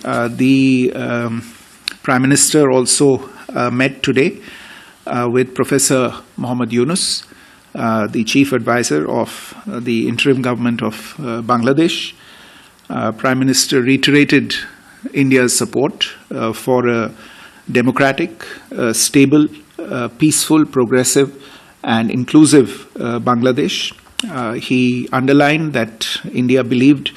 The Prime Minister also met today with Professor Mohammed Yunus, the Chief Advisor of the Interim Government of Bangladesh. Prime Minister reiterated India's support for a democratic, stable, peaceful, progressive and inclusive Bangladesh. He underlined that India believed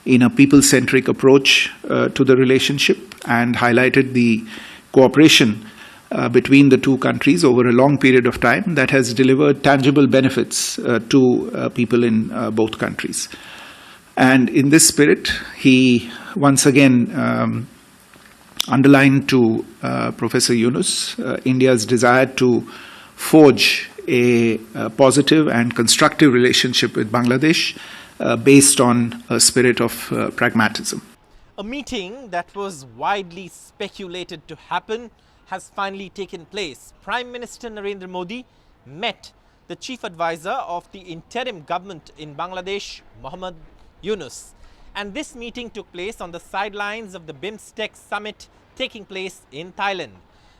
in a people-centric approach to the relationship and highlighted the cooperation between the two countries over a long period of time that has delivered tangible benefits to people in both countries. And in this spirit, he once again underlined to Professor Yunus India's desire to forge a positive and constructive relationship with Bangladesh based on a spirit of pragmatism. A meeting that was widely speculated to happen has finally taken place. Prime Minister Narendra Modi met the Chief Advisor of the Interim Government in Bangladesh, Mohammed Yunus. And this meeting took place on the sidelines of the BIMSTEC Summit taking place in Thailand.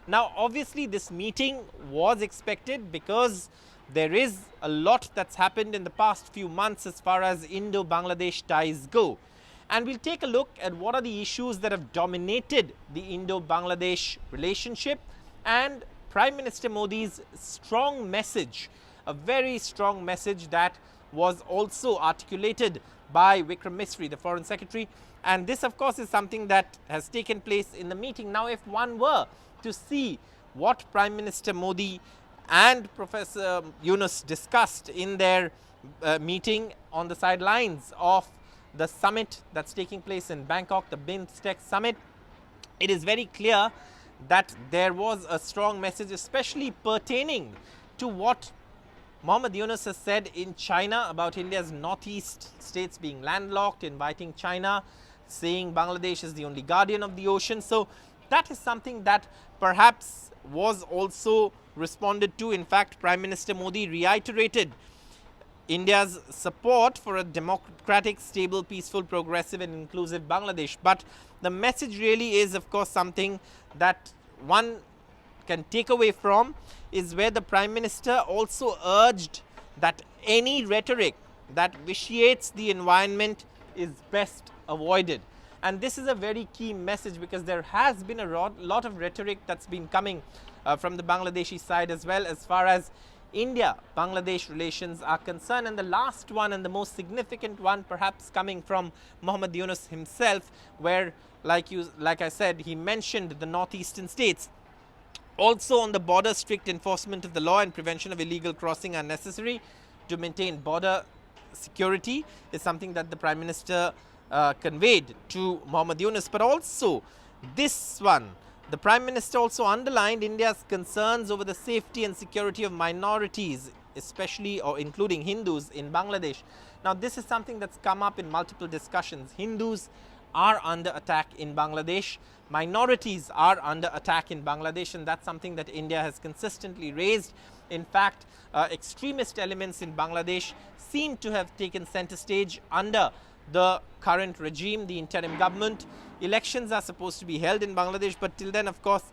Now, obviously, this meeting was expected because there is a lot that's happened in the past few months as far as Indo-Bangladesh ties go. And we'll take a look at what are the issues that have dominated the Indo-Bangladesh relationship and Prime Minister Modi's strong message, a very strong message that was also articulated by Vikram Misri, the Foreign Secretary. And this, of course, is something that has taken place in the meeting. Now, if one were to see what Prime Minister Modi and Professor Yunus discussed in their meeting on the sidelines of the summit that's taking place in Bangkok, the BIMSTEC Summit, it is very clear that there was a strong message, especially pertaining to what Mohammed Yunus has said in China about India's northeast states being landlocked, inviting China, saying Bangladesh is the only guardian of the ocean. So that is something that perhaps was also responded to. In fact, Prime Minister Modi reiterated India's support for a democratic, stable, peaceful, progressive and inclusive Bangladesh. But the message really is, of course, something that one can take away from is where the Prime Minister also urged that any rhetoric that vitiates the environment is best avoided. And this is a very key message because there has been a lot of rhetoric that's been coming from the Bangladeshi side as well as far as India-Bangladesh relations are concerned. And the last one and the most significant one perhaps coming from Mohammed Yunus himself, where like I said, he mentioned the northeastern states. Also on the border, strict enforcement of the law and prevention of illegal crossing are necessary to maintain border security is something that the Prime Minister conveyed to Mohammed Yunus. But also this one, the Prime Minister also underlined India's concerns over the safety and security of minorities, especially or including Hindus in Bangladesh. Now, this is something that's come up in multiple discussions. Hindus are under attack in Bangladesh. Minorities are under attack in Bangladesh, and that's something that India has consistently raised. In fact, extremist elements in Bangladesh seem to have taken center stage under the current regime, the interim government. Elections are supposed to be held in Bangladesh, but till then, of course,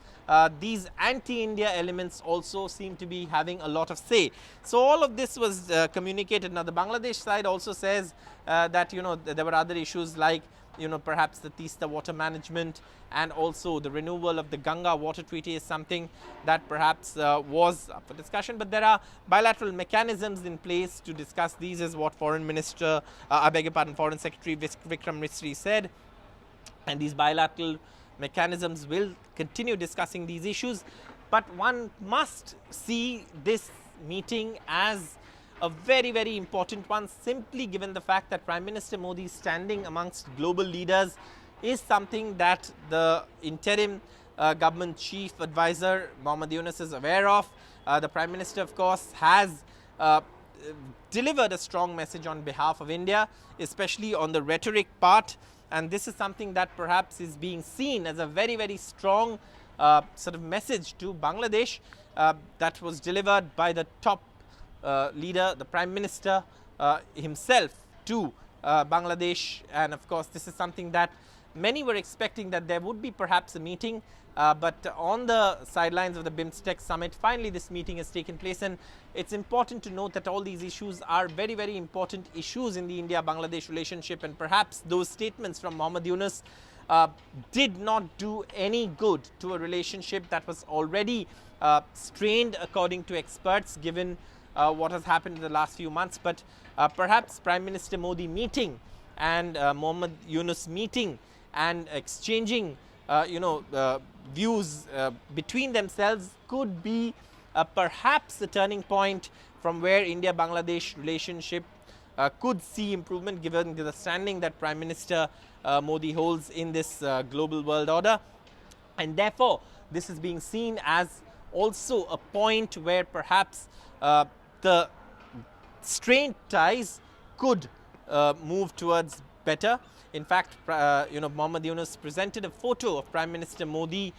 these anti-India elements also seem to be having a lot of say. So all of this was communicated. Now, the Bangladesh side also says that, there were other issues like, perhaps the Teesta water management and also the renewal of the Ganga water treaty is something that perhaps was up for discussion. But there are bilateral mechanisms in place to discuss these, is what Foreign Secretary Vikram Misri said. And these bilateral mechanisms will continue discussing these issues. But one must see this meeting as a very, very important one, simply given the fact that Prime Minister Modi's standing amongst global leaders is something that the interim government chief advisor Mohammed Yunus is aware of. The Prime Minister, of course, has delivered a strong message on behalf of India, especially on the rhetoric part. And this is something that perhaps is being seen as a very, very strong sort of message to Bangladesh that was delivered by the top leader, the Prime Minister himself, to Bangladesh. And of course, this is something that many were expecting that there would be perhaps a meeting, but on the sidelines of the BIMSTEC Summit, finally this meeting has taken place. And it's important to note that all these issues are very, very important issues in the India-Bangladesh relationship, and perhaps those statements from Mohammad Yunus did not do any good to a relationship that was already strained, according to experts, given what has happened in the last few months. But perhaps Prime Minister Modi meeting and Mohammad Yunus meeting and exchanging views between themselves could be perhaps a turning point from where India-Bangladesh relationship could see improvement, given the standing that Prime Minister Modi holds in this global world order. And therefore, this is being seen as also a point where perhaps the strained ties could move towards better. In fact, Mohammad Yunus presented a photo of Prime Minister Modi,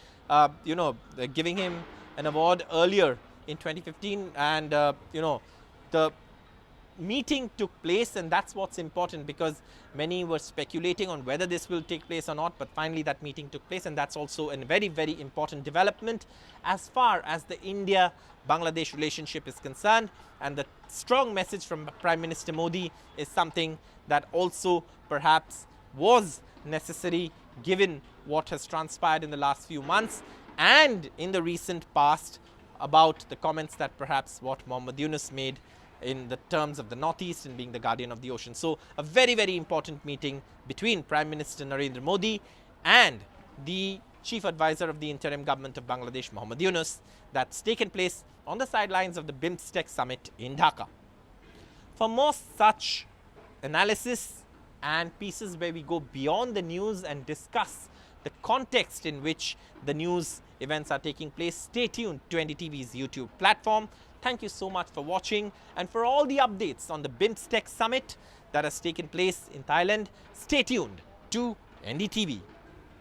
giving him an award earlier in 2015, and the meeting took place, and that's what's important, because many were speculating on whether this will take place or not, but finally that meeting took place, and that's also a very, very important development as far as the India-Bangladesh relationship is concerned. And the strong message from Prime Minister Modi is something that also perhaps was necessary, given what has transpired in the last few months and in the recent past about the comments that perhaps what Mohammad Yunus made in the terms of the Northeast and being the guardian of the ocean. So a very, very important meeting between Prime Minister Narendra Modi and the Chief Advisor of the Interim Government of Bangladesh, Mohammad Yunus, that's taken place on the sidelines of the BIMSTEC Summit in Dhaka. For more such analysis and pieces where we go beyond the news and discuss the context in which the news events are taking place, stay tuned to NDTV's YouTube platform. Thank you so much for watching, and for all the updates on the BIMSTEC Summit that has taken place in Thailand, stay tuned to NDTV.